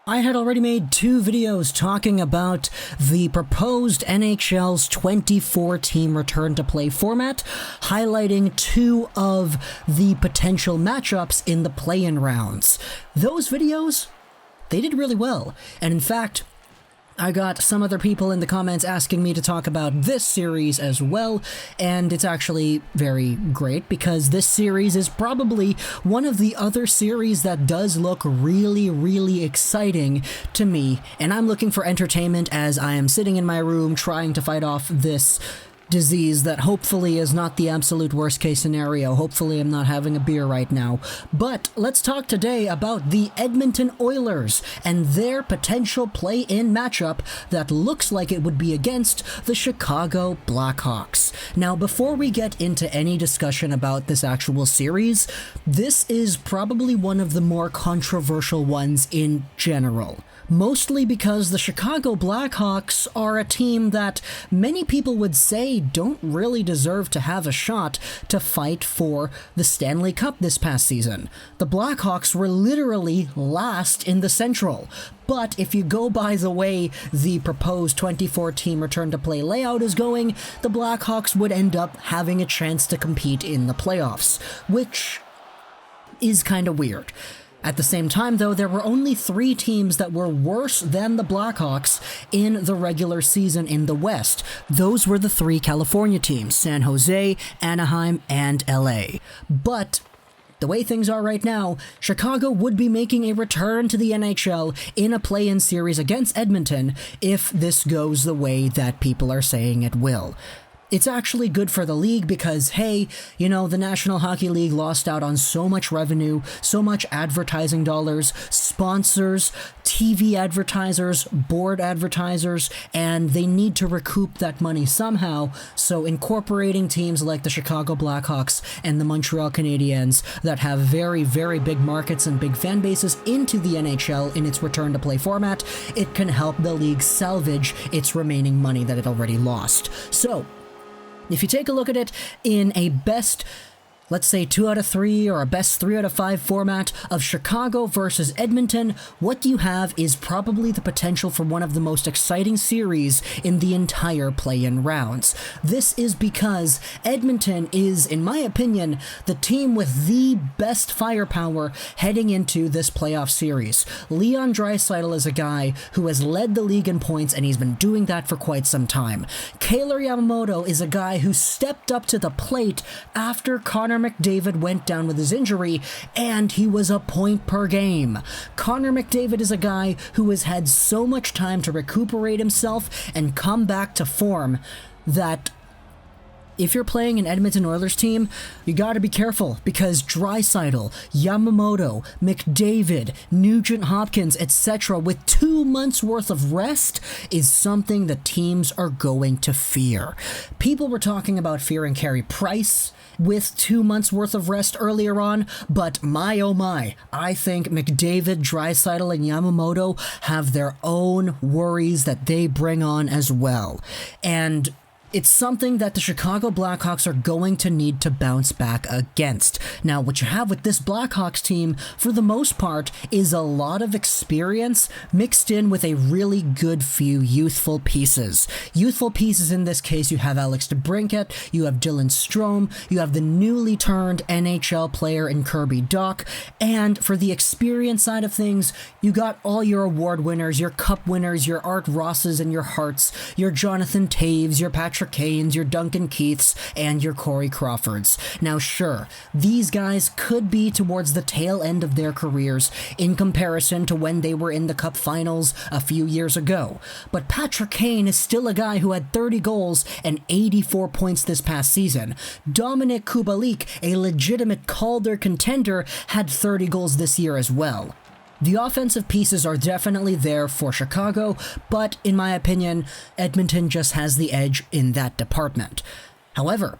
I had already made 2 videos talking about the proposed NHL's 24-team return-to-play format, highlighting 2 of the potential matchups in the play-in rounds. Those videos, they did really well, and in fact, I got some other people in the comments asking me to talk about this series as well, and it's actually very great because this series is probably one of the other series that does look really exciting to me, and I'm looking for entertainment as I am sitting in my room trying to fight off this disease that hopefully is not the absolute worst case scenario. Hopefully I'm not having a beer right now. But let's talk today about the Edmonton OILERS and their potential play-in matchup that looks like it would be against the Chicago Blackhawks. Now, before we get into any discussion about this actual series, this is probably one of the more controversial ones in general. Mostly because the Chicago Blackhawks are a team that many people would say don't really deserve to have a shot to fight for the Stanley Cup this past season. The Blackhawks were literally last in the Central. But if you go by the way the proposed 24-team return-to-play layout is going, the Blackhawks would end up having a chance to compete in the playoffs, which is kind of weird. At the same time, though, there were only 3 teams that were worse than the Blackhawks in the regular season in the West. Those were the 3 California teams, San Jose, Anaheim, and LA. But the way things are right now, Chicago would be making a return to the NHL in a play-in series against Edmonton if this goes the way that people are saying it will. It's actually good for the league because, hey, you know, the National Hockey League lost out on so much revenue, so much advertising dollars, sponsors, TV advertisers, board advertisers, and they need to recoup that money somehow, so incorporating teams like the Chicago Blackhawks and the Montreal Canadiens that have very big markets and big fan bases into the NHL in its return-to-play format, it can help the league salvage its remaining money that it already lost. So, if you take a look at it in a best, let's say 2 out of 3 or a best 3 out of 5 format of Chicago versus Edmonton, what you have is probably the potential for one of the most exciting series in the entire play-in rounds. This is because Edmonton is, in my opinion, the team with the best firepower heading into this playoff series. Leon Draisaitl is a guy who has led the league in points, and he's been doing that for quite some time. Kailer Yamamoto is a guy who stepped up to the plate after Connor McDavid went down with his injury, and he was a point per game. Connor McDavid is a guy who has had so much time to recuperate himself and come back to form that if you're playing an Edmonton Oilers team, you gotta be careful because Draisaitl, Yamamoto, McDavid, Nugent-Hopkins, etc. with 2 months worth of rest is something that teams are going to fear. People were talking about fearing Carey Price with 2 months worth of rest earlier on, but my oh my, I think McDavid, Draisaitl, and Yamamoto have their own worries that they bring on as well. And it's something that the Chicago Blackhawks are going to need to bounce back against. Now, what you have with this Blackhawks team, for the most part, is a lot of experience mixed in with a really good few youthful pieces. Youthful pieces in this case, you have Alex DeBrincat, you have Dylan Strome, you have the newly turned NHL player in Kirby Dach, and for the experience side of things, you got all your award winners, your cup winners, your Art Rosses and your Harts, your Jonathan Toews, your Patrick Kanes, your Duncan Keiths, and your Corey Crawfords. Now sure, these guys could be towards the tail end of their careers in comparison to when they were in the Cup Finals a few years ago, but Patrick Kane is still a guy who had 30 goals and 84 points this past season. Dominik Kubalik, a legitimate Calder contender, had 30 goals this year as well. The offensive pieces are definitely there for Chicago, but in my opinion, Edmonton just has the edge in that department. However,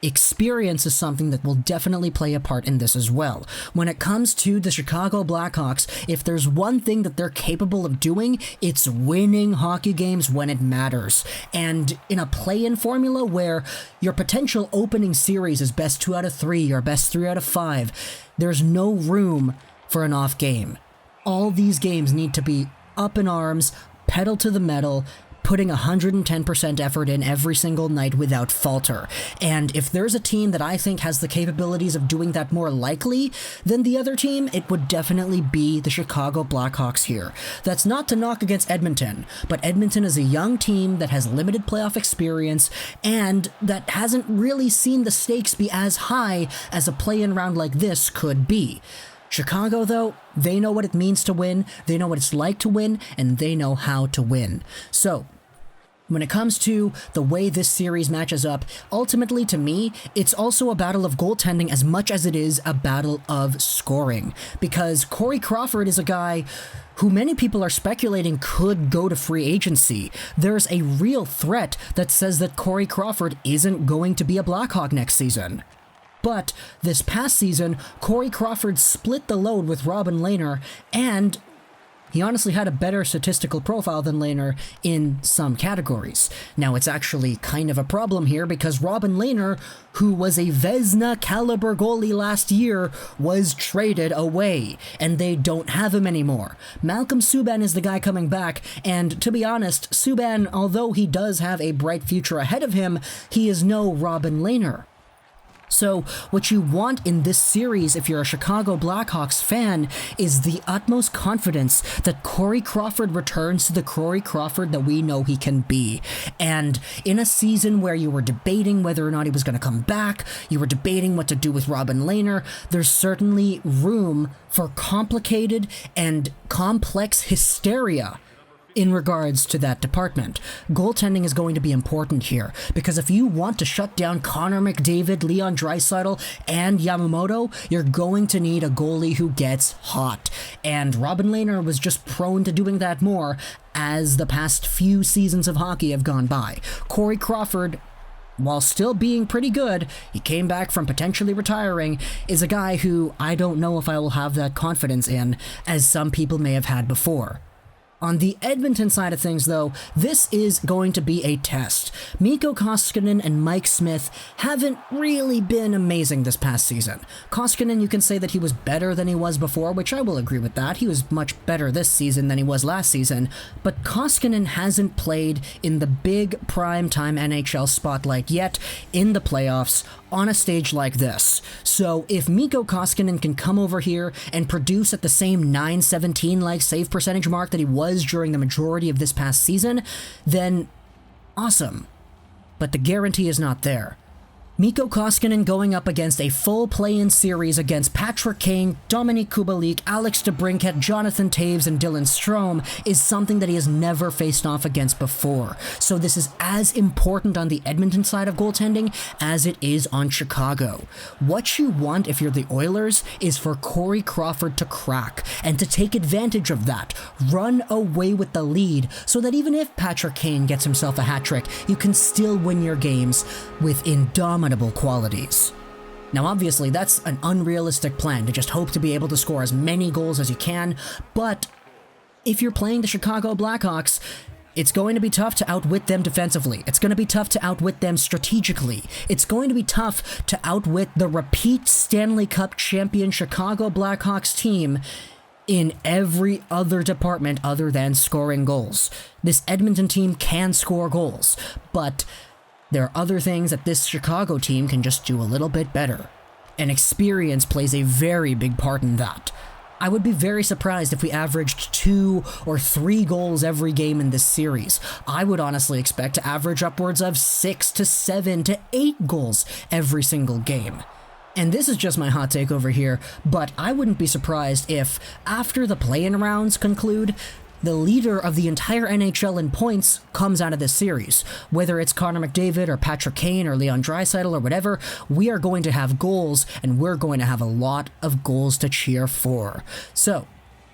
experience is something that will definitely play a part in this as well. When it comes to the Chicago Blackhawks, if there's one thing that they're capable of doing, it's winning hockey games when it matters. And in a play-in formula where your potential opening series is best 2 out of 3 or best 3 out of 5, there's no room for an off game. all these games need to be up in arms, pedal to the metal, putting 110% effort in every single night without falter. And if there's a team that I think has the capabilities of doing that more likely than the other team, it would definitely be the Chicago Blackhawks here. That's not to knock against Edmonton, but Edmonton is a young team that has limited playoff experience and that hasn't really seen the stakes be as high as a play-in round like this could be. Chicago, though, they know what it means to win, they know what it's like to win, and they know how to win. So, when it comes to the way this series matches up, ultimately to me, it's also a battle of goaltending as much as it is a battle of scoring. Because Corey Crawford is a guy who many people are speculating could go to free agency. There's a real threat that says that Corey Crawford isn't going to be a Blackhawk next season. But this past season, Corey Crawford split the load with Robin Lehner, and he honestly had a better statistical profile than Lehner in some categories. Now, it's actually kind of a problem here because Robin Lehner, who was a Vezina caliber goalie last year, was traded away, and they don't have him anymore. Malcolm Subban is the guy coming back, and to be honest, Subban, although he does have a bright future ahead of him, he is no Robin Lehner. So, what you want in this series, if you're a Chicago Blackhawks fan, is the utmost confidence that Corey Crawford returns to the Corey Crawford that we know he can be. And in a season where you were debating whether or not he was going to come back, you were debating what to do with Robin Lehner, there's certainly room for complicated and complex hysteria in regards to that department. Goaltending is going to be important here, because if you want to shut down Connor McDavid, Leon Draisaitl, and Yamamoto, you're going to need a goalie who gets hot. And Robin Lehner was just prone to doing that more as the past few seasons of hockey have gone by. Corey Crawford, while still being pretty good, he came back from potentially retiring, is a guy who I don't know if I will have that confidence in, as some people may have had before. On the Edmonton side of things, though, this is going to be a test. Mikko Koskinen and Mike Smith haven't really been amazing this past season. Koskinen, you can say that he was better than he was before, which I will agree with that. He was much better this season than he was last season, but Koskinen hasn't played in the big primetime NHL spotlight yet in the playoffs on a stage like this. So if Mikko Koskinen can come over here and produce at the same .917 save percentage mark that he was during the majority of this past season, then awesome. But the guarantee is not there. Mikko Koskinen going up against a full play-in series against Patrick Kane, Dominik Kubalik, Alex DeBrincat, Jonathan Toews, and Dylan Strome is something that he has never faced off against before. So this is as important on the Edmonton side of goaltending as it is on Chicago. What you want if you're the Oilers is for Corey Crawford to crack and to take advantage of that, run away with the lead, so that even if Patrick Kane gets himself a hat trick, you can still win your games with indomitable qualities. Now obviously that's an unrealistic plan to just hope to be able to score as many goals as you can, but if you're playing the Chicago Blackhawks, it's going to be tough to outwit them defensively. It's going to be tough to outwit them strategically. It's going to be tough to outwit the repeat Stanley Cup champion Chicago Blackhawks team in every other department other than scoring goals. This Edmonton team can score goals, but there are other things that this Chicago team can just do a little bit better, and experience plays a very big part in that. I would be very surprised if we averaged 2 or 3 goals every game in this series. I would honestly expect to average upwards of 6 to 7 to 8 goals every single game. And this is just my hot take over here, but I wouldn't be surprised if, after the play-in rounds conclude, the leader of the entire NHL in points comes out of this series. Whether it's Connor McDavid or Patrick Kane or Leon Draisaitl or whatever, we are going to have goals, and we're going to have a lot of goals to cheer for. So,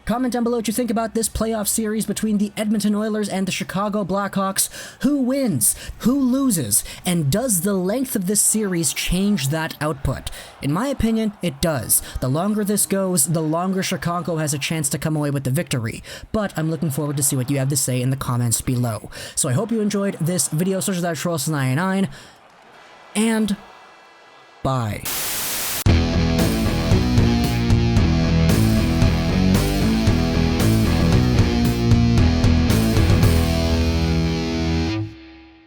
comment down below what you think about this playoff series between the Edmonton Oilers and the Chicago Blackhawks. Who wins? Who loses? And does the length of this series change that output? In my opinion, it does. The longer this goes, the longer Chicago has a chance to come away with the victory. But I'm looking forward to see what you have to say in the comments below. So I hope you enjoyed this video. Social that Troll 99, and bye.